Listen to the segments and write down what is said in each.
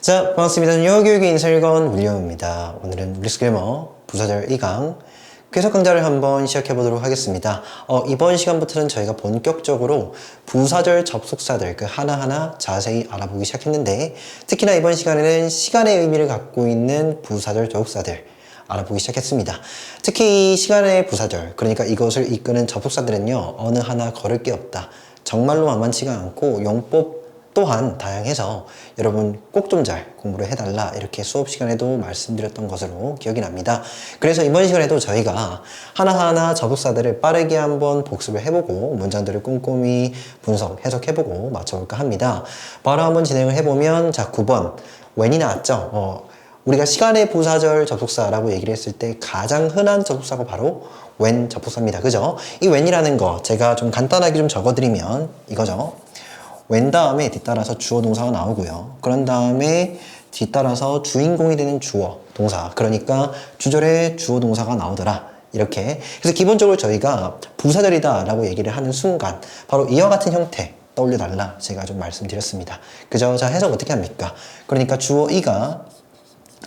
자, 반갑습니다. 영어교육의 인설건 윌리엄입니다. 오늘은 우리 스킬머 부사절 2강 해석 강좌를 한번 시작해 보도록 하겠습니다. 이번 시간부터는 저희가 본격적으로 부사절 접속사들 그 하나하나 자세히 알아보기 시작했는데, 특히나 이번 시간에는 시간의 의미를 갖고 있는 부사절 접속사들 알아보기 시작했습니다. 특히 이 시간의 부사절, 그러니까 이것을 이끄는 접속사들은요, 어느 하나 거를 게 없다. 정말로 만만치가 않고 용법 또한 다양해서 여러분 꼭 좀 잘 공부를 해달라, 이렇게 수업 시간에도 말씀드렸던 것으로 기억이 납니다. 그래서 이번 시간에도 저희가 하나하나 접속사들을 빠르게 한번 복습을 해보고 문장들을 꼼꼼히 분석, 해석해보고 맞춰볼까 합니다. 바로 한번 진행을 해보면, 자, 9번 when이 나왔죠. 우리가 시간의 부사절 접속사라고 얘기를 했을 때 가장 흔한 접속사가 바로 when 접속사입니다. 그죠? 이 when이라는 거 제가 좀 간단하게 좀 적어드리면 이거죠. when 다음에 뒤따라서 주어 동사가 나오고요. 그런 다음에 뒤따라서 주인공이 되는 주어 동사, 그러니까 주절에 주어 동사가 나오더라, 이렇게. 그래서 기본적으로 저희가 부사절이다 라고 얘기를 하는 순간 바로 이와 같은 형태 떠올려달라 제가 좀 말씀드렸습니다. 그죠? 자, 해석 어떻게 합니까? 그러니까 주어 이가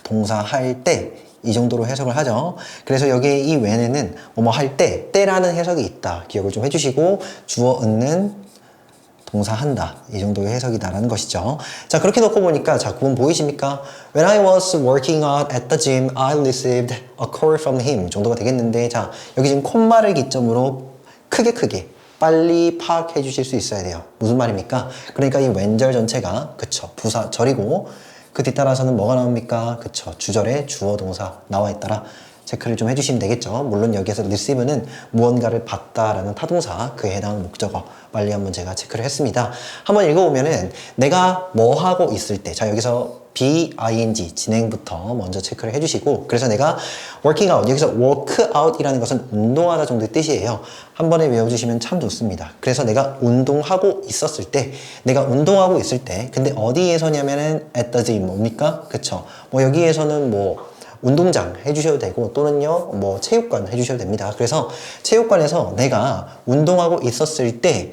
동사 할 때 이 정도로 해석을 하죠. 그래서 여기에 이 when에는 뭐뭐 할 때, 때라는 해석이 있다 기억을 좀 해주시고, 주어 은는 동사 한다, 이 정도의 해석이다라는 것이죠. 자, 그렇게 놓고 보니까, 자, 구문 보이십니까? When I was working out at the gym, I received a call from him 정도가 되겠는데, 자, 여기 지금 콤마를 기점으로 크게 빨리 파악해 주실 수 있어야 돼요. 무슨 말입니까? 그러니까 이 when절 전체가, 그쵸, 부사절이고, 그 뒤따라서는 뭐가 나옵니까? 그쵸, 주절에 주어 동사 나와 있더라, 체크를 좀 해주시면 되겠죠. 물론 여기에서 receive는 무언가를 받다라는 타동사, 그에 해당하는 목적어 빨리 한번 제가 체크를 했습니다. 한번 읽어보면은 내가 뭐 하고 있을 때, 자, 여기서 be-ing 진행부터 먼저 체크를 해주시고, 그래서 내가 working out, 여기서 work out 이라는 것은 운동하다 정도의 뜻이에요. 한 번에 외워주시면 참 좋습니다. 그래서 내가 운동하고 있었을 때, 내가 운동하고 있을 때, 근데 어디에서냐면은 at the gym, 뭡니까? 그쵸, 뭐 여기에서는 뭐 운동장 해주셔도 되고, 또는요 뭐 체육관 해주셔도 됩니다. 그래서 체육관에서 내가 운동하고 있었을 때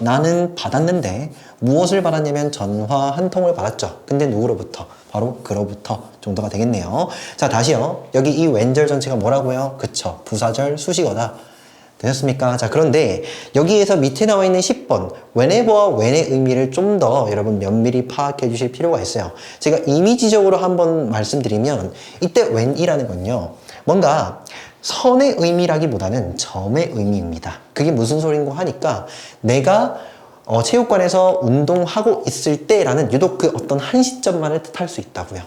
나는 받았는데, 무엇을 받았냐면 전화 한 통을 받았죠. 근데 누구로부터? 바로 그로부터 정도가 되겠네요. 자, 다시요. 여기 이 when절 전체가 뭐라고요? 그쵸, 부사절 수식어다. 되셨습니까? 자, 그런데 여기에서 밑에 나와 있는 10번 whenever와 when의 의미를 좀 더 여러분 면밀히 파악해 주실 필요가 있어요. 제가 이미지적으로 한번 말씀드리면, 이때 when이라는 건요, 뭔가 선의 의미라기보다는 점의 의미입니다. 그게 무슨 소린고 하니까, 내가 체육관에서 운동하고 있을 때라는 유독 그 어떤 한 시점만을 뜻할 수 있다고요.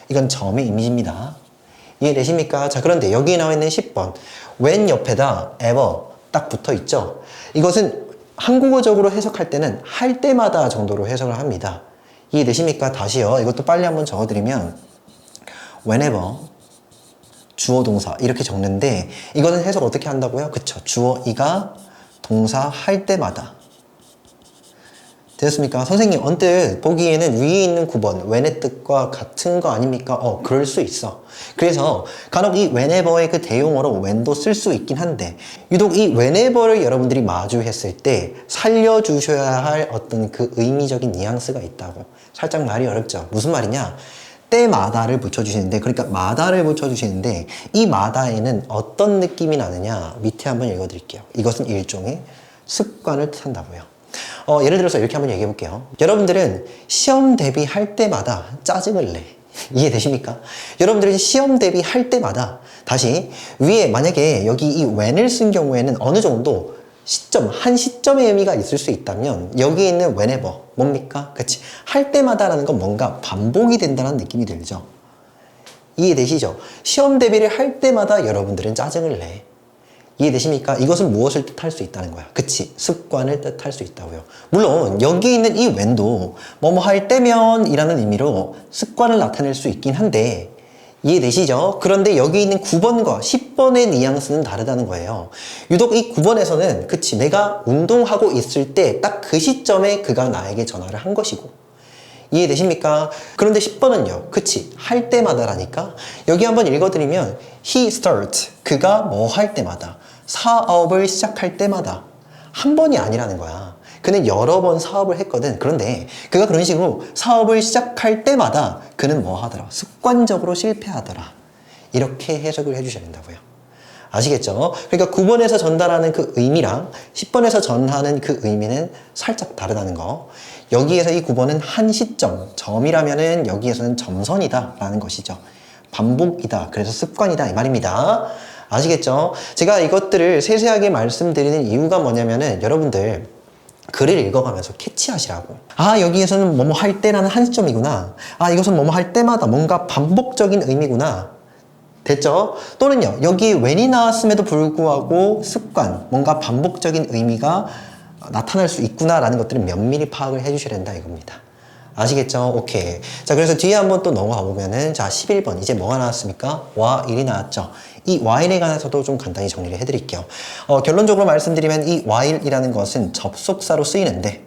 이건 점의 이미지입니다. 이해되십니까? 자, 그런데 여기에 나와 있는 10번 when 옆에다 ever 딱 붙어 있죠. 이것은 한국어적으로 해석할 때는 할 때마다 정도로 해석을 합니다. 이해되십니까? 다시요. 이것도 빨리 한번 적어드리면 whenever 주어 동사 이렇게 적는데, 이거는 해석 어떻게 한다고요? 그쵸, 주어 이가 동사 할 때마다. 되셨습니까? 선생님, 언뜻 보기에는 위에 있는 9번 when의 뜻과 같은 거 아닙니까? 그럴 수 있어. 그래서 간혹 이 whenever의 그 대용어로 when도 쓸 수 있긴 한데, 유독 이 whenever를 여러분들이 마주했을 때 살려주셔야 할 어떤 그 의미적인 뉘앙스가 있다고. 살짝 말이 어렵죠? 무슨 말이냐? 때마다를 붙여주시는데, 그러니까 마다를 붙여주시는데, 이 마다에는 어떤 느낌이 나느냐? 밑에 한번 읽어드릴게요. 이것은 일종의 습관을 뜻한다고요. 예를 들어서 이렇게 한번 얘기해 볼게요. 여러분들은 시험 대비할 때마다 짜증을 내. 이해되십니까? 여러분들은 시험 대비할 때마다, 다시 위에 만약에 여기 이 when을 쓴 경우에는 어느 정도 시점, 한 시점의 의미가 있을 수 있다면, 여기에 있는 whenever 뭡니까? 그치, 할 때마다라는 건 뭔가 반복이 된다는 느낌이 들죠. 이해되시죠? 시험 대비를 할 때마다 여러분들은 짜증을 내. 이해되십니까? 이것은 무엇을 뜻할 수 있다는 거야? 그치, 습관을 뜻할 수 있다고요. 물론 여기 있는 이 when도 뭐뭐 할 때면 이라는 의미로 습관을 나타낼 수 있긴 한데, 이해되시죠? 그런데 여기 있는 9번과 10번의 뉘앙스는 다르다는 거예요. 유독 이 9번에서는 그치, 내가 운동하고 있을 때 딱 그 시점에 그가 나에게 전화를 한 것이고, 이해되십니까? 그런데 10번은요, 그치, 할 때마다라니까. 여기 한번 읽어드리면 he starts, 그가 뭐 할 때마다, 사업을 시작할 때마다, 한 번이 아니라는 거야. 그는 여러 번 사업을 했거든. 그런데 그가 그런 식으로 사업을 시작할 때마다 그는 뭐 하더라? 습관적으로 실패하더라. 이렇게 해석을 해주셔야 된다고요. 아시겠죠? 그러니까 9번에서 전달하는 그 의미랑 10번에서 전하는 그 의미는 살짝 다르다는 거. 여기에서 이 9번은 한 시점, 점이라면은 여기에서는 점선이다 라는 것이죠. 반복이다. 그래서 습관이다. 이 말입니다. 아시겠죠? 제가 이것들을 세세하게 말씀드리는 이유가 뭐냐면은 여러분들 글을 읽어가면서 캐치하시라고. 아, 여기에서는 뭐뭐 할 때라는 한 시점이구나. 아, 이것은 뭐뭐 할 때마다 뭔가 반복적인 의미구나. 됐죠? 또는요, 여기 when이 나왔음에도 불구하고 습관, 뭔가 반복적인 의미가 나타날 수 있구나라는 것들을 면밀히 파악을 해주셔야 된다 이겁니다. 아시겠죠? 오케이. 자, 그래서 뒤에 한번 또 넘어가 보면은, 자, 11번. 이제 뭐가 나왔습니까? while이 나왔죠. 이 while에 관해서도 좀 간단히 정리를 해드릴게요. 결론적으로 말씀드리면 이 while이라는 것은 접속사로 쓰이는데,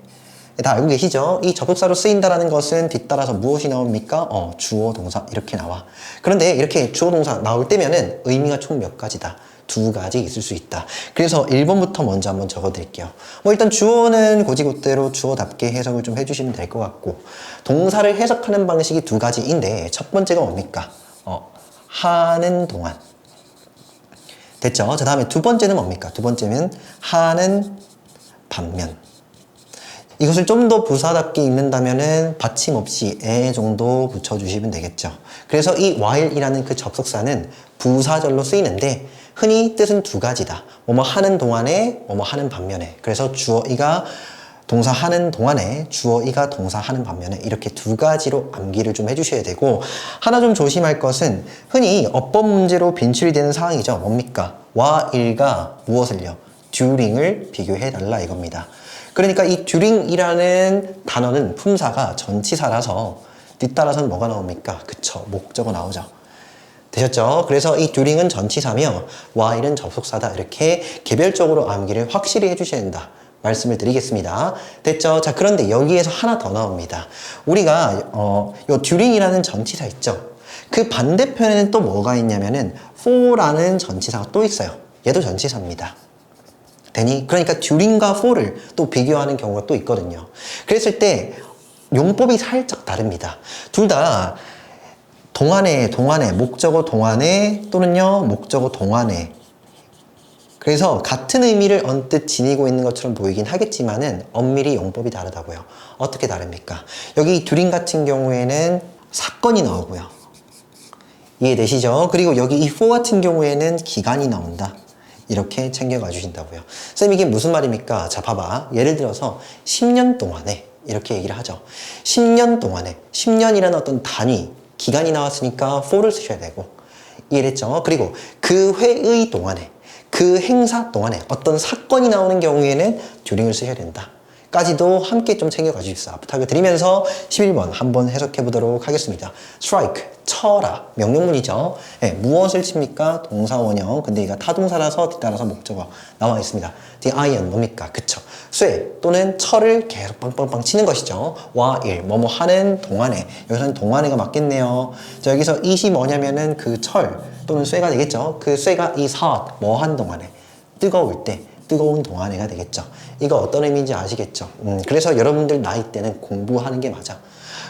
다 알고 계시죠? 이 접속사로 쓰인다라는 것은 뒤따라서 무엇이 나옵니까? 주어, 동사 이렇게 나와. 그런데 이렇게 주어, 동사 나올 때면은 의미가 총 몇 가지다? 두 가지 있을 수 있다. 그래서 1번부터 먼저 한번 적어드릴게요. 일단 주어는 곧이곧대로 주어답게 해석을 좀 해주시면 될 것 같고, 동사를 해석하는 방식이 두 가지인데 첫 번째가 뭡니까? 하는 동안. 됐죠? 자, 다음에 두 번째는 뭡니까? 두 번째는 하는 반면. 이것을 좀 더 부사답게 읽는다면은 받침 없이 에 정도 붙여주시면 되겠죠. 그래서 이 while이라는 그 접속사는 부사절로 쓰이는데 흔히 뜻은 두 가지다. 뭐뭐 하는 동안에, 뭐뭐 하는 반면에. 그래서 주어이가 동사 하는 동안에, 주어이가 동사 하는 반면에 이렇게 두 가지로 암기를 좀 해주셔야 되고, 하나 좀 조심할 것은 흔히 어법 문제로 빈출이 되는 상황이죠. 뭡니까? while과 무엇을요? during을 비교해달라 이겁니다. 그러니까 이 during이라는 단어는 품사가 전치사라서 뒤따라서는 뭐가 나옵니까? 그쵸, 목적어 나오죠. 되셨죠? 그래서 이 during은 전치사며 while은 접속사다. 이렇게 개별적으로 암기를 확실히 해주셔야 된다. 말씀을 드리겠습니다. 됐죠? 자, 그런데 여기에서 하나 더 나옵니다. 우리가 요 during이라는 전치사 있죠? 그 반대편에는 또 뭐가 있냐면은 for라는 전치사가 또 있어요. 얘도 전치사입니다. 되니? 그러니까 during과 for를 또 비교하는 경우가 또 있거든요. 그랬을 때 용법이 살짝 다릅니다. 둘 다 동안에, 목적어 동안에 또는요 목적어 동안에. 그래서 같은 의미를 언뜻 지니고 있는 것처럼 보이긴 하겠지만은 엄밀히 용법이 다르다고요. 어떻게 다릅니까? 여기 during 같은 경우에는 사건이 나오고요. 이해되시죠? 그리고 여기 이 for 같은 경우에는 기간이 나온다. 이렇게 챙겨가 주신다고요. 쌤, 이게 무슨 말입니까? 자, 봐봐. 예를 들어서 10년 동안에 이렇게 얘기를 하죠. 10년 동안에 10년이라는 어떤 단위, 기간이 나왔으니까 for를 쓰셔야 되고, 이해했죠? 그리고 그 회의 동안에, 그 행사 동안에 어떤 사건이 나오는 경우에는 during을 쓰셔야 된다. 까지도 함께 좀 챙겨가 주십사. 부탁을 드리면서 11번 한번 해석해 보도록 하겠습니다. strike, 쳐라. 명령문이죠. 네, 무엇을 칩니까? 동사 원형. 근데 이가 타동사라서 뒤따라서 목적어 나와 있습니다. the iron 뭡니까? 그쵸. 쇠 또는 철을 계속 빵빵빵 치는 것이죠. while 뭐뭐 하는 동안에. 여기서는 동안에가 맞겠네요. 자, 여기서 it이 뭐냐면은 그 철 또는 쇠가 되겠죠. 그 쇠가 is hot 뭐 하는 동안에. 뜨거울 때. 뜨거운 동안에가 되겠죠. 이거 어떤 의미인지 아시겠죠? 그래서 여러분들 나이 때는 공부하는 게 맞아.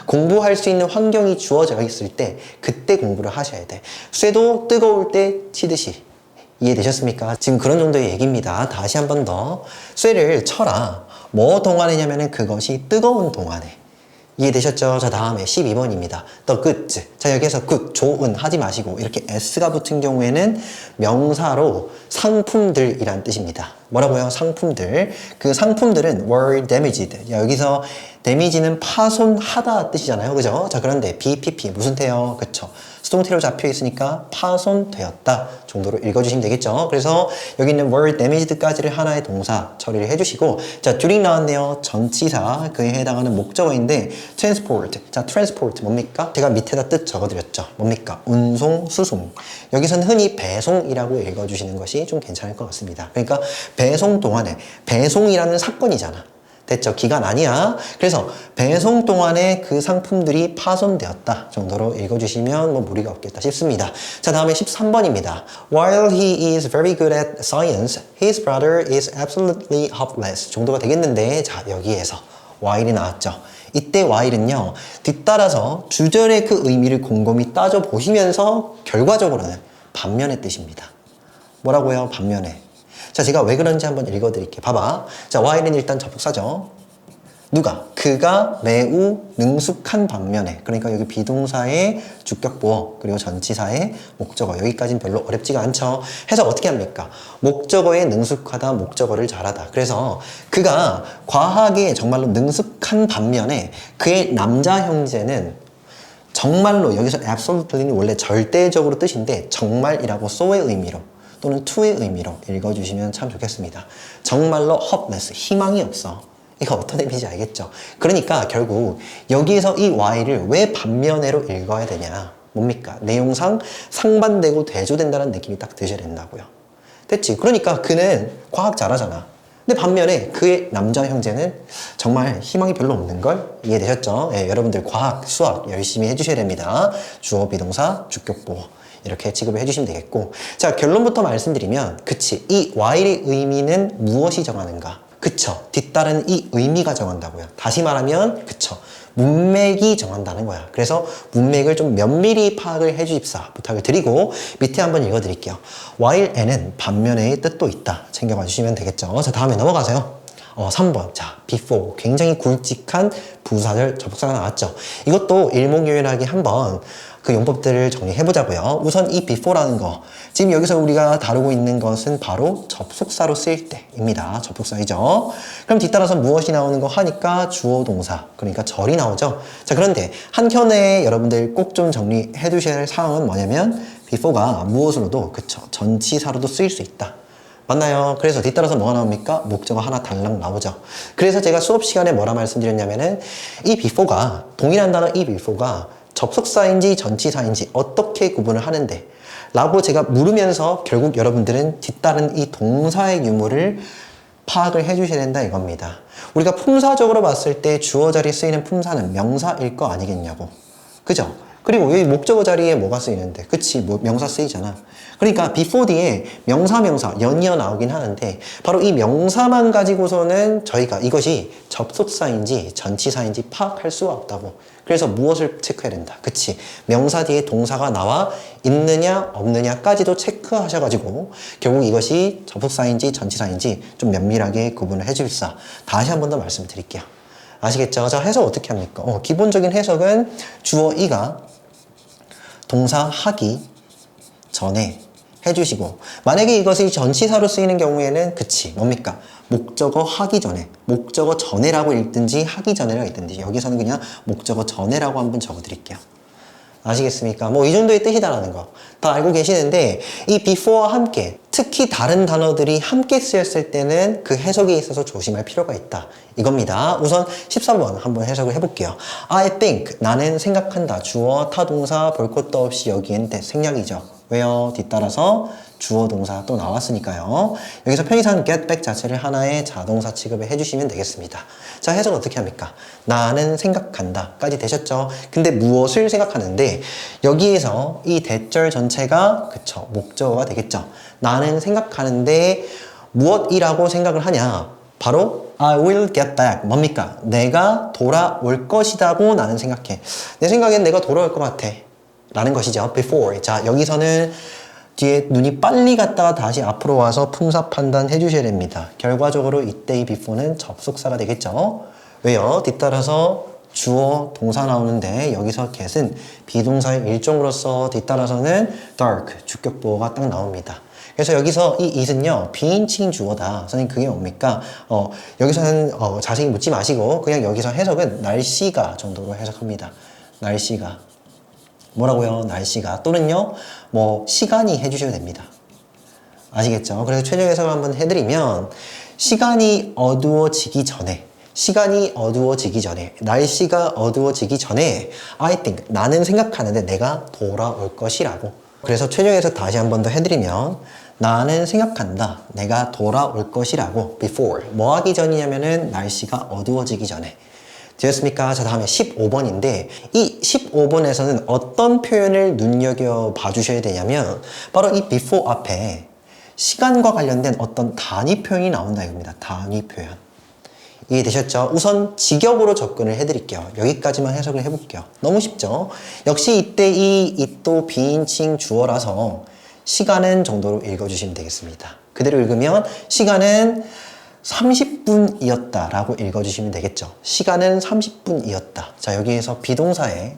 공부할 수 있는 환경이 주어져 있을 때 그때 공부를 하셔야 돼. 쇠도 뜨거울 때 치듯이. 이해되셨습니까? 지금 그런 정도의 얘기입니다. 다시 한 번 더. 쇠를 쳐라. 뭐 동안에냐면은 그것이 뜨거운 동안에. 이해되셨죠? 자, 다음에 12번입니다. The goods. 자, 여기에서 good, 좋은 하지 마시고 이렇게 s가 붙은 경우에는 명사로 상품들이란 뜻입니다. 뭐라고요? 상품들. 그 상품들은 were damaged. 여기서 damage는 파손하다 뜻이잖아요. 그죠? 자, 그런데 BPP 무슨 태요? 그쵸? 수동태로 잡혀 있으니까 파손되었다 정도로 읽어주시면 되겠죠. 그래서 여기 있는 were damaged까지를 하나의 동사 처리를 해주시고, 자, during 나왔네요. 전치사, 그에 해당하는 목적어인데 transport. 자, transport 뭡니까? 제가 밑에다 뜻 적어드렸죠. 뭡니까? 운송, 수송. 여기서는 흔히 배송이라고 읽어주시는 것이 좀 괜찮을 것 같습니다. 그러니까 배송 동안에, 배송이라는 사건이잖아. 됐죠? 기간 아니야. 그래서 배송 동안에 그 상품들이 파손되었다 정도로 읽어주시면 뭐 무리가 없겠다 싶습니다. 자, 다음에 13번입니다. While he is very good at science, his brother is absolutely hopeless 정도가 되겠는데, 자, 여기에서 while이 나왔죠. 이때 while은요, 뒤따라서 주절의 그 의미를 곰곰이 따져보시면서 결과적으로는 반면의 뜻입니다. 뭐라고요? 반면에. 자, 제가 왜 그런지 한번 읽어드릴게요. 봐봐. 자, while은 일단 접속사죠. 누가? 그가 매우 능숙한 반면에, 그러니까 여기 비동사의 주격보어 그리고 전치사의 목적어, 여기까지는 별로 어렵지가 않죠. 해서 어떻게 합니까? 목적어에 능숙하다, 목적어를 잘하다. 그래서 그가 과학에 정말로 능숙한 반면에 그의 남자 형제는 정말로, 여기서 absolutely는 원래 절대적으로 뜻인데 정말이라고 so의 의미로 또는 to의 의미로 읽어주시면 참 좋겠습니다. 정말로 hopeless, 희망이 없어. 이거 어떤 의미인지 알겠죠? 그러니까 결국 여기서 이 while을 왜 반면에로 읽어야 되냐? 뭡니까? 내용상 상반되고 대조된다는 느낌이 딱 드셔야 된다고요. 됐지? 그러니까 그는 과학 잘하잖아. 근데 반면에 그의 남자 형제는 정말 희망이 별로 없는 걸 이해되셨죠? 예, 여러분들 과학, 수학 열심히 해주셔야 됩니다. 주어, 비동사, 주격보어 이렇게 취급을 해주시면 되겠고, 자, 결론부터 말씀드리면, 그치, 이 while의 의미는 무엇이 정하는가? 그쵸, 뒤따른 이 의미가 정한다고요. 다시 말하면, 그쵸, 문맥이 정한다는 거야. 그래서 문맥을 좀 면밀히 파악을 해주십사 부탁을 드리고, 밑에 한번 읽어드릴게요. while에는 반면의 뜻도 있다. 챙겨봐 주시면 되겠죠. 자, 다음에 넘어가세요. 3번. 자, before. 굉장히 굵직한 부사절 접속사가 나왔죠. 이것도 일목요연하게 한번 그 용법들을 정리해보자고요. 우선 이 before라는 거, 지금 여기서 우리가 다루고 있는 것은 바로 접속사로 쓰일 때입니다. 접속사이죠. 그럼 뒤따라서 무엇이 나오는 거 하니까 주어 동사, 그러니까 절이 나오죠. 자, 그런데 한켠에 여러분들 꼭 좀 정리해 두셔야 할 사항은 뭐냐면, before가 무엇으로도, 그쵸, 전치사로도 쓰일 수 있다. 맞나요? 그래서 뒤따라서 뭐가 나옵니까? 목적어 하나 달랑 나오죠. 그래서 제가 수업 시간에 뭐라 말씀드렸냐면은, 이 before가, 동일한 단어 이 before가 접속사인지 전치사인지 어떻게 구분을 하는데 라고 제가 물으면서 결국 여러분들은 뒤따른 이 동사의 유무를 파악을 해주셔야 된다 이겁니다. 우리가 품사적으로 봤을 때 주어 자리에 쓰이는 품사는 명사일 거 아니겠냐고. 그죠? 그리고 여기 목적어 자리에 뭐가 쓰이는데, 그치, 뭐 명사 쓰이잖아. 그러니까 before 뒤에 명사 연이어 나오긴 하는데, 바로 이 명사만 가지고서는 저희가 이것이 접속사인지 전치사인지 파악할 수가 없다고. 그래서 무엇을 체크해야 된다. 그치, 명사 뒤에 동사가 나와 있느냐 없느냐까지도 체크하셔가지고 결국 이것이 접속사인지 전치사인지 좀 면밀하게 구분을 해줄사. 다시 한 번 더 말씀드릴게요. 아시겠죠? 자, 해석 어떻게 합니까? 기본적인 해석은 주어 이가 동사 하기 전에 해주시고, 만약에 이것이 전치사로 쓰이는 경우에는, 그치, 뭡니까? 목적어 하기 전에, 목적어 전에라고 읽든지 하기 전에라고 읽든지, 여기서는 그냥 목적어 전에라고 한번 적어드릴게요. 아시겠습니까? 뭐 이 정도의 뜻이다라는 거 다 알고 계시는데, 이 before와 함께, 특히 다른 단어들이 함께 쓰였을 때는 그 해석에 있어서 조심할 필요가 있다 이겁니다. 우선 13번 한번 해석을 해볼게요. I think, 나는 생각한다. 주어, 타동사, 볼 것도 없이 여기엔 생략이죠. 왜요? 뒤따라서 주어 동사 또 나왔으니까요. 여기서 편의상 get back 자체를 하나의 자동사 취급을 해주시면 되겠습니다. 자, 해석은 어떻게 합니까? 나는 생각한다 까지 되셨죠? 근데 무엇을 생각하는데, 여기에서 이 대절 전체가, 그쵸, 목적어가 되겠죠. 나는 생각하는데 무엇이라고 생각을 하냐? 바로 I will get back. 뭡니까? 내가 돌아올 것이라고 나는 생각해. 내 생각엔 내가 돌아올 것 같아 라는 것이죠. before. 자, 여기서는 뒤에 눈이 빨리 갔다가 다시 앞으로 와서 품사 판단해 주셔야 됩니다. 결과적으로 이때의 before는 접속사가 되겠죠. 왜요? 뒤따라서 주어 동사 나오는데, 여기서 get은 비동사의 일종으로서 뒤따라서는 dark, 주격보어가 딱 나옵니다. 그래서 여기서 이 it은요, 비인칭 주어다. 선생님, 그게 뭡니까? 여기서는 자세히 묻지 마시고 그냥 여기서 해석은 날씨가 정도로 해석합니다. 날씨가. 뭐라고요? 날씨가. 또는요, 뭐 시간이 해주셔도 됩니다. 아시겠죠? 그래서 최종 해석을 한번 해드리면, 시간이 어두워지기 전에, 날씨가 어두워지기 전에 I think, 나는 생각하는데 내가 돌아올 것이라고. 그래서 최종 해석 다시 한 번 더 해드리면, 나는 생각한다. 내가 돌아올 것이라고. before. 뭐 하기 전이냐면은 날씨가 어두워지기 전에. 되었습니까? 자, 다음에 15번인데 이 15번에서는 어떤 표현을 눈여겨봐 주셔야 되냐면 바로 이 before 앞에 시간과 관련된 어떤 단위 표현이 나온다 이겁니다. 단위 표현. 이해되셨죠? 우선 직역으로 접근을 해드릴게요. 여기까지만 해석을 해볼게요. 너무 쉽죠? 역시 이때 이 it도 비인칭 주어라서 시간은 정도로 읽어주시면 되겠습니다. 그대로 읽으면 시간은 30분이었다 라고 읽어주시면 되겠죠. 시간은 30분이었다. 자, 여기에서 비동사의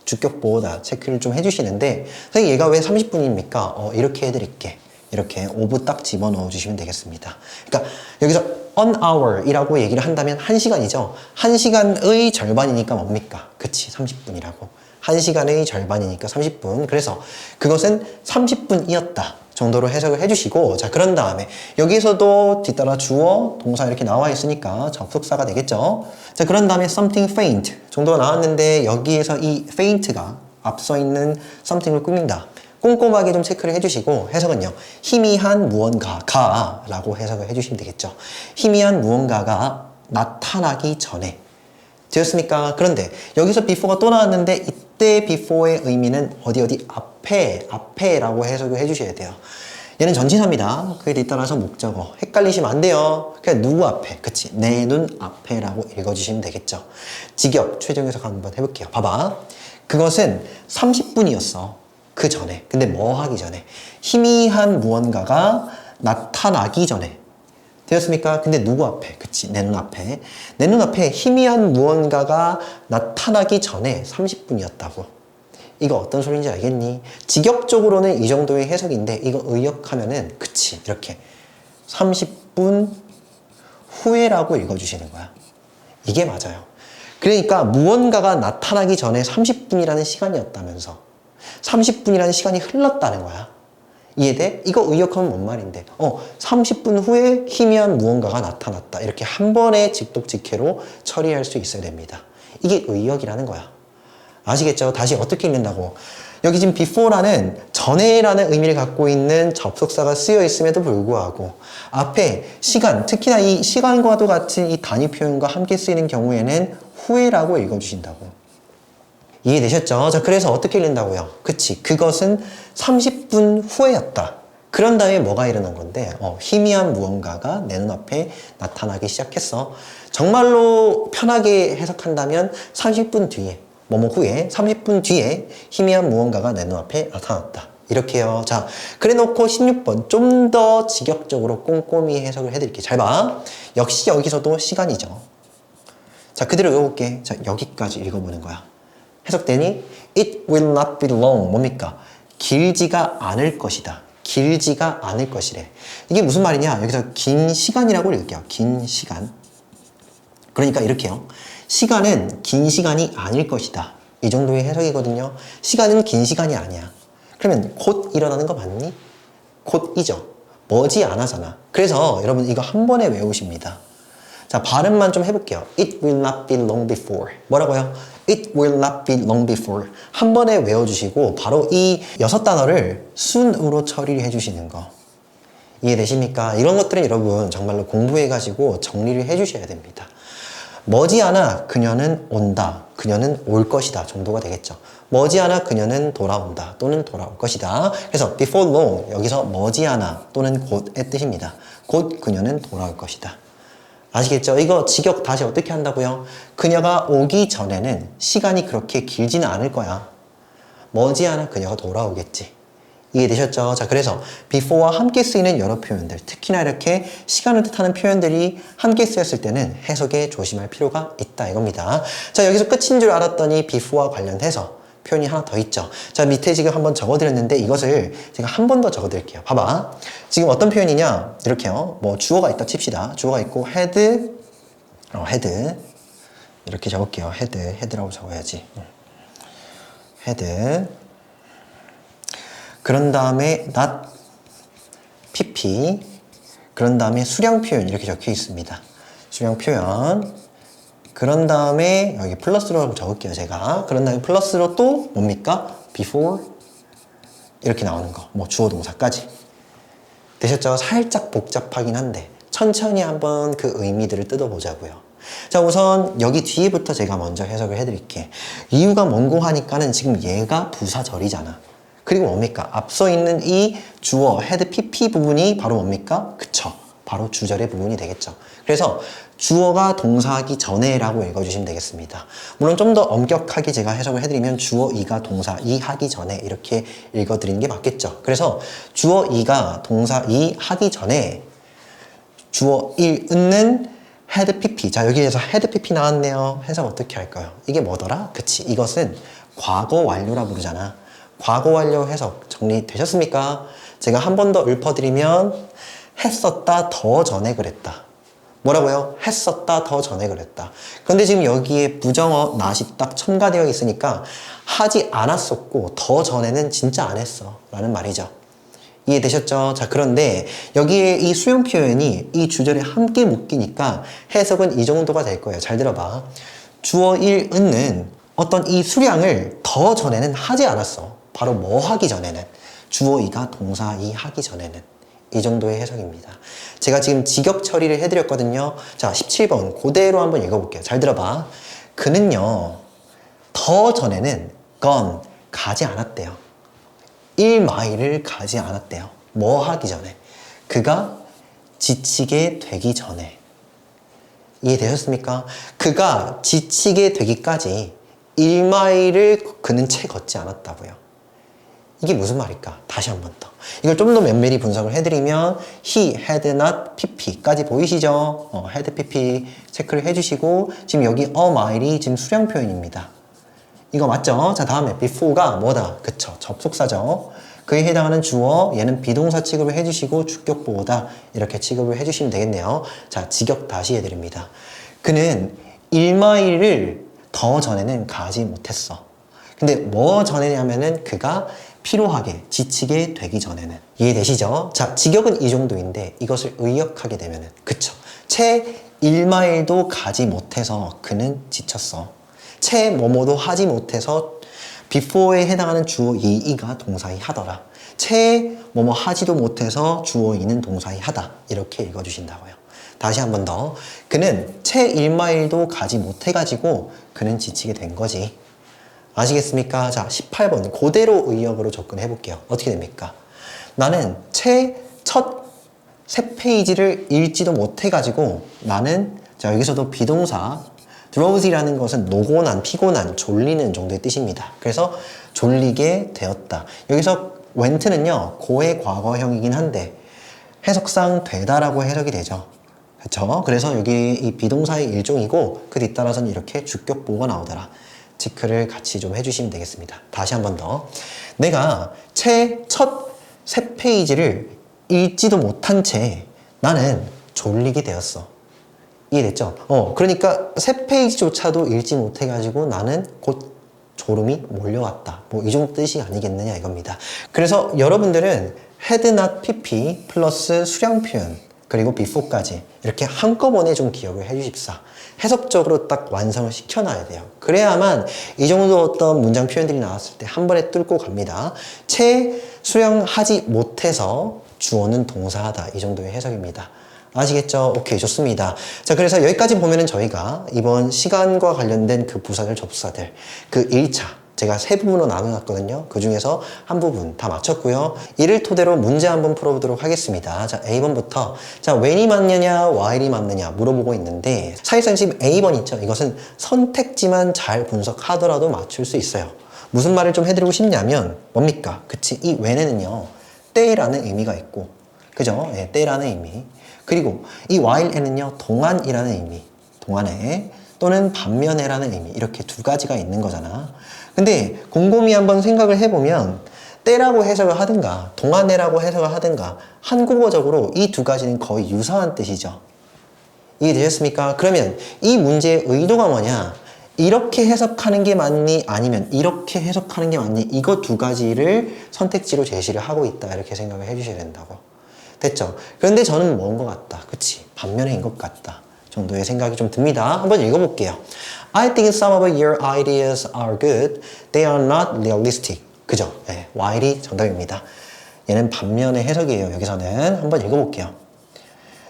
주격보다 체크를 좀 해주시는데 선생님 얘가 왜 30분입니까? 이렇게 해드릴게. 이렇게 오브 딱 집어넣어 주시면 되겠습니다. 그러니까 여기서 an hour 이라고 얘기를 한다면 1시간이죠. 1시간의 절반이니까 뭡니까? 그치, 30분이라고. 1시간의 절반이니까 30분. 그래서 그것은 30분이었다 정도로 해석을 해주시고, 자, 그런 다음에 여기서도 뒤따라 주어, 동사 이렇게 나와 있으니까 접속사가 되겠죠. 자, 그런 다음에 something faint 정도가 나왔는데 여기에서 이 faint가 앞서 있는 something을 꾸민다. 꼼꼼하게 좀 체크를 해주시고 해석은요. 희미한 무언가가 라고 해석을 해주시면 되겠죠. 희미한 무언가가 나타나기 전에. 되었습니까? 그런데 여기서 before가 또 나왔는데 이때 before의 의미는 어디 앞에라고 해석을 해주셔야 돼요. 얘는 전치사입니다. 그에 따라서 목적어. 헷갈리시면 안 돼요. 그냥 누구 앞에? 그치. 내 눈 앞에라고 읽어주시면 되겠죠. 직역 최종 해석 한번 해볼게요. 봐봐. 그것은 30분이었어. 그 전에. 근데 뭐 하기 전에? 희미한 무언가가 나타나기 전에. 되었습니까? 근데 누구 앞에? 그치. 내 눈앞에. 내 눈앞에 희미한 무언가가 나타나기 전에 30분이었다고. 이거 어떤 소리인지 알겠니? 직역적으로는 이 정도의 해석인데 이거 의역하면은 그치. 이렇게 30분 후에라고 읽어주시는 거야. 이게 맞아요. 그러니까 무언가가 나타나기 전에 30분이라는 시간이었다면서 30분이라는 시간이 흘렀다는 거야. 이해돼? 이거 의역하면 뭔 말인데? 30분 후에 희미한 무언가가 나타났다. 이렇게 한 번에 직독직해로 처리할 수 있어야 됩니다. 이게 의역이라는 거야. 아시겠죠? 다시 어떻게 읽는다고? 여기 지금 before라는 전에라는 의미를 갖고 있는 접속사가 쓰여 있음에도 불구하고 앞에 시간, 특히나 이 시간과도 같은 이 단위 표현과 함께 쓰이는 경우에는 후에라고 읽어주신다고. 이해되셨죠? 자, 그래서 어떻게 읽는다고요? 그치. 그것은 30분 후에였다. 그런 다음에 뭐가 일어난 건데, 희미한 무언가가 내 눈앞에 나타나기 시작했어. 정말로 편하게 해석한다면 30분 뒤에, 후에, 30분 뒤에 희미한 무언가가 내 눈앞에 나타났다. 이렇게요. 자, 그래 놓고 16번. 좀 더 직역적으로 꼼꼼히 해석을 해드릴게요. 잘 봐. 역시 여기서도 시간이죠. 자, 그대로 읽어볼게. 자, 여기까지 읽어보는 거야. 해석되니? It will not be long. 뭡니까? 길지가 않을 것이다. 길지가 않을 것이래. 이게 무슨 말이냐? 여기서 긴 시간이라고 읽을게요. 긴 시간. 그러니까 이렇게요. 시간은 긴 시간이 아닐 것이다. 이 정도의 해석이거든요. 시간은 긴 시간이 아니야. 그러면 곧 일어나는 거 맞니? 곧이죠. 머지 않아잖아. 그래서 여러분 이거 한 번에 외우십니다. 자, 발음만 좀 해볼게요. It will not be long before. 뭐라고요? It will not be long before. 한 번에 외워주시고 바로 이 6단어를 순으로 처리를 해주시는 거. 이해되십니까? 이런 것들은 여러분 정말로 공부해가지고 정리를 해주셔야 됩니다. 머지않아 그녀는 온다. 그녀는 올 것이다 정도가 되겠죠. 머지않아 그녀는 돌아온다 또는 돌아올 것이다. 그래서 before long 여기서 머지않아 또는 곧의 뜻입니다. 곧 그녀는 돌아올 것이다. 아시겠죠? 이거 직역 다시 어떻게 한다고요? 그녀가 오기 전에는 시간이 그렇게 길지는 않을 거야. 머지않아 그녀가 돌아오겠지. 이해되셨죠? 자, 그래서 before와 함께 쓰이는 여러 표현들, 특히나 이렇게 시간을 뜻하는 표현들이 함께 쓰였을 때는 해석에 조심할 필요가 있다 이겁니다. 자, 여기서 끝인 줄 알았더니 before와 관련해서 표현이 하나 더 있죠. 자, 밑에 지금 한번 적어드렸는데 이것을 제가 한 번 더 적어드릴게요. 봐봐. 지금 어떤 표현이냐? 이렇게요. 주어가 있다 칩시다. 주어가 있고 had, had 이렇게 적을게요. had라고 적어야지. had. 그런 다음에 not, pp. 그런 다음에 수량 표현 이렇게 적혀 있습니다. 수량 표현. 그런 다음에 여기 플러스로 적을게요, 제가. 그런 다음에 플러스로 또 뭡니까? before 이렇게 나오는 거. 주어 동사까지. 되셨죠? 살짝 복잡하긴 한데 천천히 한번 그 의미들을 뜯어보자고요. 자, 우선 여기 뒤에부터 제가 먼저 해석을 해드릴게. 이유가 뭔고 하니까는 지금 얘가 부사절이잖아. 그리고 뭡니까? 앞서 있는 이 주어 헤드 PP 부분이 바로 뭡니까? 그쵸, 바로 주절의 부분이 되겠죠. 그래서 주어가 동사하기 전에 라고 읽어주시면 되겠습니다. 물론 좀 더 엄격하게 제가 해석을 해드리면 주어 이가 동사 이 하기 전에 이렇게 읽어드리는 게 맞겠죠. 그래서 주어 이가 동사 이 하기 전에 주어 일 은는 헤드 PP. 자, 여기에서 헤드 PP 나왔네요. 해석 어떻게 할까요? 이게 뭐더라? 그치, 이것은 과거 완료라 부르잖아. 과거 완료 해석 정리되셨습니까? 제가 한 번 더 읊어드리면 했었다 더 전에 그랬다. 뭐라고요? 했었다 더 전에 그랬다. 그런데 지금 여기에 부정어 not이 딱 첨가되어 있으니까 하지 않았었고 더 전에는 진짜 안 했어 라는 말이죠. 이해되셨죠? 자, 그런데 여기에 이 수용 표현이 이 주절에 함께 묶이니까 해석은 이 정도가 될 거예요. 잘 들어봐. 주어 1은는 어떤 이 수량을 더 전에는 하지 않았어. 바로 뭐 하기 전에는? 주어 2가 동사 2 하기 전에는. 이 정도의 해석입니다. 제가 지금 직역 처리를 해드렸거든요. 자, 17번 그대로 한번 읽어볼게요. 잘 들어봐. 그는요 더 전에는 건 가지 않았대요. 1마일을 가지 않았대요. 뭐 하기 전에? 그가 지치게 되기 전에. 이해되셨습니까? 그가 지치게 되기까지 1마일을 그는 채 걷지 않았다고요. 이게 무슨 말일까? 다시 한 번 더. 이걸 좀 더 면밀히 분석을 해드리면 he had not pp까지 보이시죠? had pp 체크를 해주시고 지금 여기 a mile이 지금 수량 표현입니다. 이거 맞죠? 자, 다음에 before가 뭐다? 그쵸, 접속사죠. 그에 해당하는 주어, 얘는 비동사 취급을 해주시고 주격 보호다 이렇게 취급을 해주시면 되겠네요. 자, 직역 다시 해드립니다. 그는 1마일을 더 전에는 가지 못했어. 근데 뭐 전에냐면은 그가 피로하게 지치게 되기 전에는. 이해되시죠? 자, 직역은 이 정도인데 이것을 의역하게 되면은 그쵸, 채 1마일도 가지 못해서 그는 지쳤어. 채 뭐뭐도 하지 못해서 before에 해당하는 주어 이가 동사이 하더라. 채 뭐뭐 하지도 못해서 주어 이는 동사이 하다. 이렇게 읽어주신다고요. 다시 한 번 더. 그는 채 1마일도 가지 못해가지고 그는 지치게 된 거지. 아시겠습니까? 자, 18번 그대로 의역으로 접근해 볼게요. 어떻게 됩니까? 나는 채 첫 3페이지를 읽지도 못해가지고 나는, 자, 여기서도 비동사 drowsy라는 것은 노곤한, 피곤한, 졸리는 정도의 뜻입니다. 그래서 졸리게 되었다. 여기서 went는요 고의 과거형이긴 한데 해석상 되다라고 해석이 되죠. 그렇죠? 그래서 여기 이 비동사의 일종이고 그 뒤따라서는 이렇게 주격 보호가 나오더라. 체크를 같이 좀 해주시면 되겠습니다. 다시 한 번 더. 내가 채 첫 3페이지를 읽지도 못한 채 나는 졸리게 되었어. 이해됐죠? 그러니까 3페이지조차도 읽지 못해가지고 나는 곧 졸음이 몰려왔다. 뭐 이 정도 뜻이 아니겠느냐 이겁니다. 그래서 여러분들은 had not pp 플러스 수량 표현 그리고 before까지 이렇게 한꺼번에 좀 기억을 해주십사. 해석적으로 딱 완성을 시켜놔야 돼요. 그래야만 이 정도 어떤 문장 표현들이 나왔을 때 한 번에 뚫고 갑니다. 채 수량하지 못해서 주어는 동사하다. 이 정도의 해석입니다. 아시겠죠? 오케이, 좋습니다. 자, 그래서 여기까지 보면은 저희가 이번 시간과 관련된 그 부사절 접수사들 그 1차 제가 세 부분으로 나눠놨거든요. 그 중에서 한 부분 다 마쳤고요. 이를 토대로 문제 한번 풀어보도록 하겠습니다. 자, A번부터. 자, when이 맞느냐, while이 맞느냐 물어보고 있는데 사실상 지금 A번 있죠? 이것은 선택지만 잘 분석하더라도 맞출 수 있어요. 무슨 말을 좀 해드리고 싶냐면 뭡니까? 그치? 이 when에는요 때라는 의미가 있고, 그죠? 예, 때라는 의미. 그리고 이 while에는요 동안이라는 의미, 동안에 또는 반면에라는 의미, 이렇게 두 가지가 있는 거잖아. 근데 곰곰이 한번 생각을 해보면 때라고 해석을 하든가 동안에라고 해석을 하든가 한국어적으로 이 두 가지는 거의 유사한 뜻이죠. 이해되셨습니까? 그러면 이 문제의 의도가 뭐냐? 이렇게 해석하는 게 맞니? 아니면 이렇게 해석하는 게 맞니? 이거 두 가지를 선택지로 제시를 하고 있다. 이렇게 생각을 해주셔야 된다고. 됐죠? 그런데 저는 뭔 것 같다. 그치? 반면인 것 같다. 정도의 생각이 좀 듭니다. 한번 읽어볼게요. I think some of your ideas are good. They are not realistic. 그죠? 네, while이 정답입니다. 얘는 반면의 해석이에요. 여기서는 한번 읽어볼게요.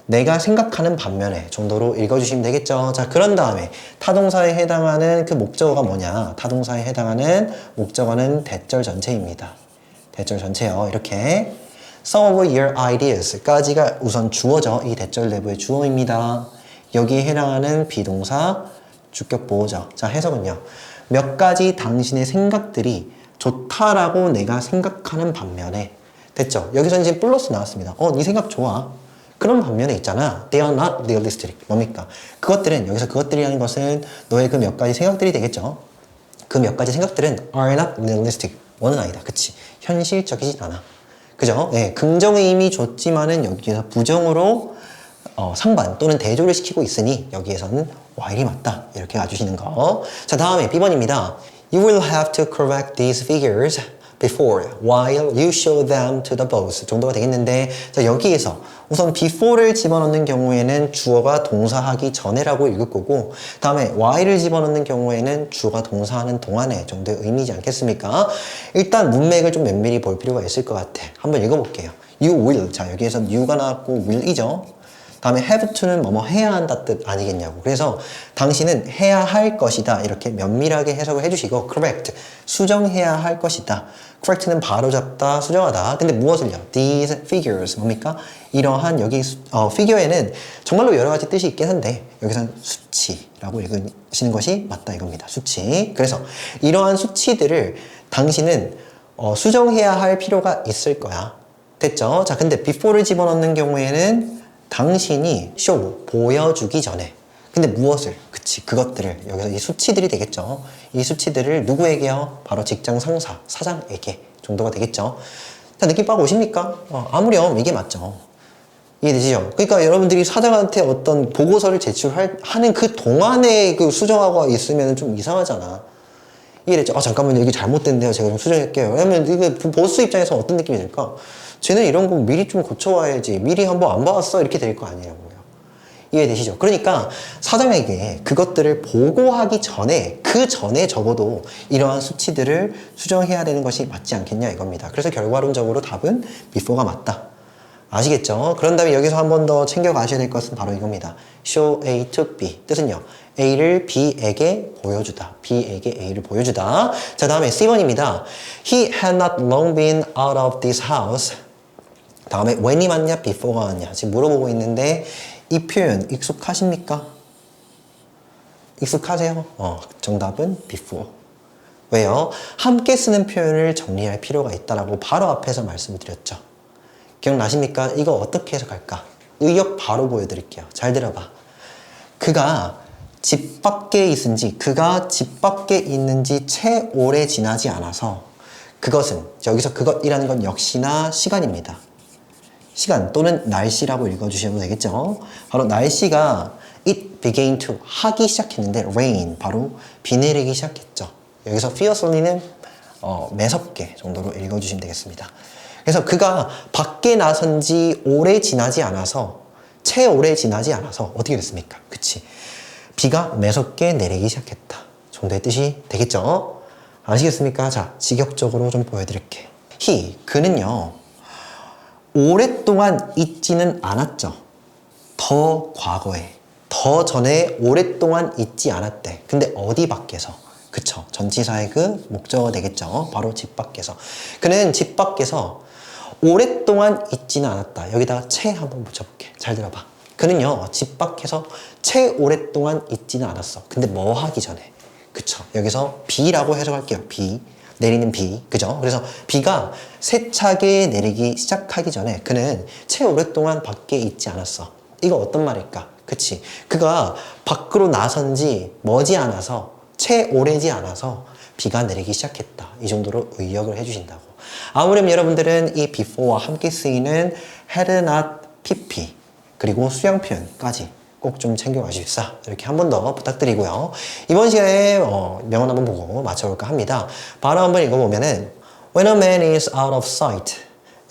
내가 생각하는 반면에 정도로 읽어주시면 되겠죠. 자, 그런 다음에 타동사에 해당하는 그 목적어가 뭐냐? 타동사에 해당하는 목적어는 대절 전체입니다. 대절 전체요. 이렇게 Some of your ideas까지가 우선 주어죠. 이 대절 내부의 주어입니다. 여기에 해당하는 비동사 주격 보호죠. 자, 해석은요. 몇 가지 당신의 생각들이 좋다라고 내가 생각하는 반면에 됐죠? 여기서는 지금 플러스 나왔습니다. 네 생각 좋아. 그런 반면에 있잖아. They are not realistic. 뭡니까? 그것들은 여기서 그것들이라는 것은 너의 그 몇 가지 생각들이 되겠죠. 그 몇 가지 생각들은 are not realistic. 원은 아니다. 그치? 현실적이진 않아. 그죠? 네, 긍정의 의미 줬지만은 여기에서 부정으로 상반 또는 대조를 시키고 있으니 여기에서는 while이 맞다. 이렇게 가주시는 거. 자, 다음에 B번입니다. You will have to correct these figures before, while you show them to the boss 정도가 되겠는데, 자, 여기에서 우선 before를 집어넣는 경우에는 주어가 동사하기 전에라고 읽을 거고, 다음에 while을 집어넣는 경우에는 주어가 동사하는 동안에 정도의 의미지 않겠습니까? 일단 문맥을 좀 면밀히 볼 필요가 있을 것 같아. 한번 읽어볼게요. You will. 자, 여기에서 you가 나왔고 will이죠. 다음에 have to는 뭐뭐 해야 한다 뜻 아니겠냐고. 그래서 당신은 해야 할 것이다. 이렇게 면밀하게 해석을 해주시고, correct. 수정해야 할 것이다. correct는 바로잡다, 수정하다. 근데 무엇을요? These figures. 뭡니까? 이러한 여기 figure에는 정말로 여러 가지 뜻이 있긴 한데 여기서는 수치라고 읽으시는 것이 맞다 이겁니다. 수치. 그래서 이러한 수치들을 당신은 수정해야 할 필요가 있을 거야. 됐죠? 자, 근데 before를 집어넣는 경우에는 당신이 show, 보여주기 전에. 근데 무엇을? 그치, 그것들을. 여기서 이 수치들이 되겠죠. 이 수치들을 누구에게요? 바로 직장 상사, 사장에게 정도가 되겠죠. 다 느낌 빠고 오십니까? 아무렴 이게 맞죠. 이해되시죠? 그러니까 여러분들이 사장한테 어떤 보고서를 제출하는 그 동안에 그 수정하고 있으면 좀 이상하잖아. 이해됐죠? 잠깐만요. 이게 잘못된대요. 제가 좀 수정할게요. 왜냐면 이게 보스 입장에서 어떤 느낌이 들까? 쟤는 이런 거 미리 좀 고쳐와야지. 미리 한번 안 봐왔어. 이렇게 될 거 아니에요. 이해되시죠? 그러니까 사장에게 그것들을 보고하기 전에, 그 전에 적어도 이러한 수치들을 수정해야 되는 것이 맞지 않겠냐 이겁니다. 그래서 결과론적으로 답은 before가 맞다. 아시겠죠? 그런 다음에 여기서 한 번 더 챙겨 가셔야 될 것은 바로 이겁니다. show A to B. 뜻은요. A를 B에게 보여주다. B에게 A를 보여주다. 자, 다음에 C번입니다. He had not long been out of this house. 다음에 when이 맞냐, before가 맞냐. 지금 물어보고 있는데 이 표현 익숙하십니까? 익숙하세요? 정답은 before. 왜요? 함께 쓰는 표현을 정리할 필요가 있다라고 바로 앞에서 말씀드렸죠. 기억나십니까? 이거 어떻게 해석할까? 의역 바로 보여드릴게요. 잘 들어봐. 그가 집 밖에 있는지 채 오래 지나지 않아서 그것은, 여기서 그것이라는 건 역시나 시간입니다. 시간 또는 날씨라고 읽어주셔도 되겠죠. 바로 날씨가 it began to 하기 시작했는데 rain 바로 비 내리기 시작했죠. 여기서 fiercely는 매섭게 정도로 읽어주시면 되겠습니다. 그래서 그가 밖에 나선 지 오래 지나지 않아서, 채 오래 지나지 않아서 어떻게 됐습니까? 그치? 비가 매섭게 내리기 시작했다 정도의 뜻이 되겠죠. 아시겠습니까? 자, 직역적으로 좀 보여드릴게. 그는요 오랫동안 있지는 않았죠. 더 과거에, 더 전에 오랫동안 있지 않았대. 근데 어디 밖에서? 그쵸, 전치사의 그 목적어 되겠죠. 바로 집 밖에서. 그는 집 밖에서 오랫동안 있지는 않았다. 여기다가 채 한번 붙여볼게. 잘 들어봐. 그는요 집 밖에서 채 오랫동안 있지는 않았어. 근데 뭐 하기 전에? 그쵸, 여기서 비라고 해석할게요. 비, 내리는 비, 그죠? 그래서 비가 세차게 내리기 시작하기 전에 그는 채 오랫동안 밖에 있지 않았어. 이거 어떤 말일까? 그치? 그가 밖으로 나선 지 머지않아서, 채 오래지 않아서 비가 내리기 시작했다. 이 정도로 의역을 해주신다고. 아무렴 여러분들은 이 before와 함께 쓰이는 had not, pp 그리고 수량 표현까지 꼭 좀 챙겨가십사. 이렇게 한 번 더 부탁드리고요. 이번 시간에 명언 한번 보고 맞춰볼까 합니다. 바로 한번 읽어보면은 When a man is out of sight,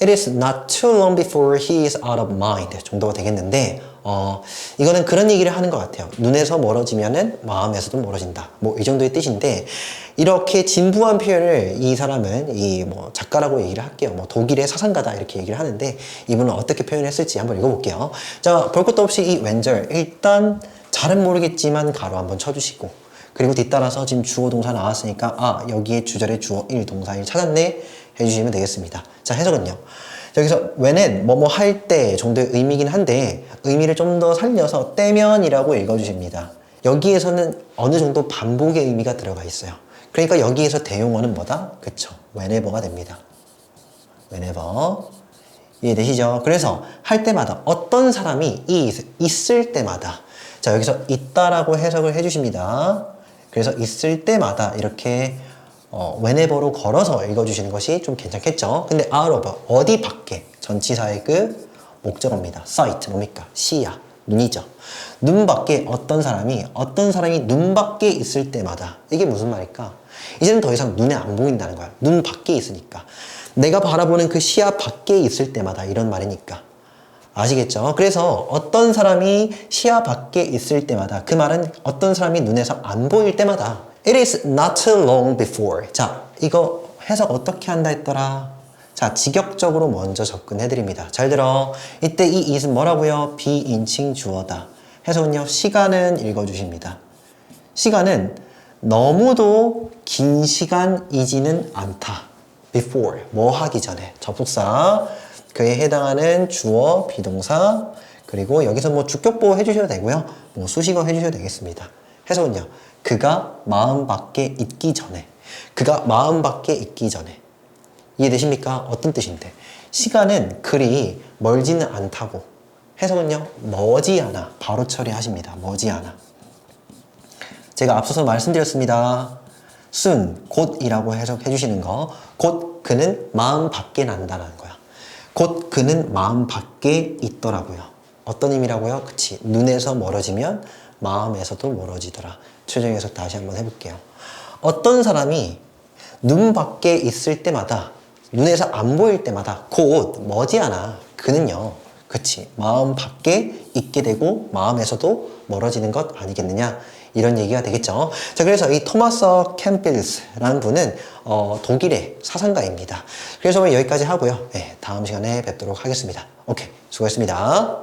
it is not too long before he is out of mind 정도가 되겠는데 이거는 그런 얘기를 하는 것 같아요. 눈에서 멀어지면은 마음에서도 멀어진다. 뭐 이 정도의 뜻인데 이렇게 진부한 표현을 이 사람은 이 뭐 작가라고 얘기를 할게요. 뭐 독일의 사상가다 이렇게 얘기를 하는데 이분은 어떻게 표현했을지 한번 읽어볼게요. 자, 볼 것도 없이 이 웬절 일단 잘은 모르겠지만 가로 한번 쳐주시고 그리고 뒤따라서 지금 주어 동사 나왔으니까 아 여기에 주절에 주어 1 동사 1 찾았네 해주시면 되겠습니다. 자, 해석은요. 여기서 when은 뭐뭐 할 때 정도의 의미긴 한데 의미를 좀 더 살려서 때면이라고 읽어주십니다. 여기에서는 어느 정도 반복의 의미가 들어가 있어요. 그러니까 여기에서 대용어는 뭐다? 그쵸. whenever가 됩니다. whenever. 이해되시죠? 그래서 할 때마다 어떤 사람이 있을 때마다 자 여기서 있다라고 해석을 해주십니다. 그래서 있을 때마다 이렇게 whenever로 걸어서 읽어주시는 것이 좀 괜찮겠죠? 근데 out of 어디 밖에 전치사의 그 목적어입니다. sight 뭡니까? 시야, 눈이죠. 눈 밖에 어떤 사람이 눈 밖에 있을 때마다 이게 무슨 말일까? 이제는 더 이상 눈에 안 보인다는 거야. 눈 밖에 있으니까. 내가 바라보는 그 시야 밖에 있을 때마다 이런 말이니까. 아시겠죠? 그래서 어떤 사람이 시야 밖에 있을 때마다 그 말은 어떤 사람이 눈에서 안 보일 때마다 It is not long before. 자, 이거 해석 어떻게 한다 했더라? 자, 직역적으로 먼저 접근해드립니다. 잘 들어. 이때 이 it은 뭐라고요? 비인칭 주어다. 해석은요. 시간은 읽어주십니다. 시간은 너무도 긴 시간이지는 않다. before, 뭐 하기 전에. 접속사, 그에 해당하는 주어, 비동사, 그리고 여기서 뭐 주격보호 해주셔도 되고요. 뭐 수식어 해주셔도 되겠습니다. 해석은요. 그가 마음 밖에 있기 전에. 그가 마음 밖에 있기 전에. 이해되십니까? 어떤 뜻인데? 시간은 그리 멀지는 않다고. 해석은요. 머지않아. 바로 처리하십니다. 머지않아. 제가 앞서서 말씀드렸습니다. soon, 곧이라고 해석해 주시는 거. 곧 그는 마음 밖에 난다는 거야. 곧 그는 마음 밖에 있더라고요. 어떤 의미라고요? 그치. 눈에서 멀어지면 마음에서도 멀어지더라. 최종 해석 다시 한번 해볼게요. 어떤 사람이 눈 밖에 있을 때마다 눈에서 안 보일 때마다 곧 머지않아 그는요. 그치. 마음 밖에 있게 되고 마음에서도 멀어지는 것 아니겠느냐. 이런 얘기가 되겠죠. 자, 그래서 이 토마스 캠필스라는 분은 독일의 사상가입니다. 그래서 오늘 여기까지 하고요. 네, 다음 시간에 뵙도록 하겠습니다. 오케이. 수고했습니다.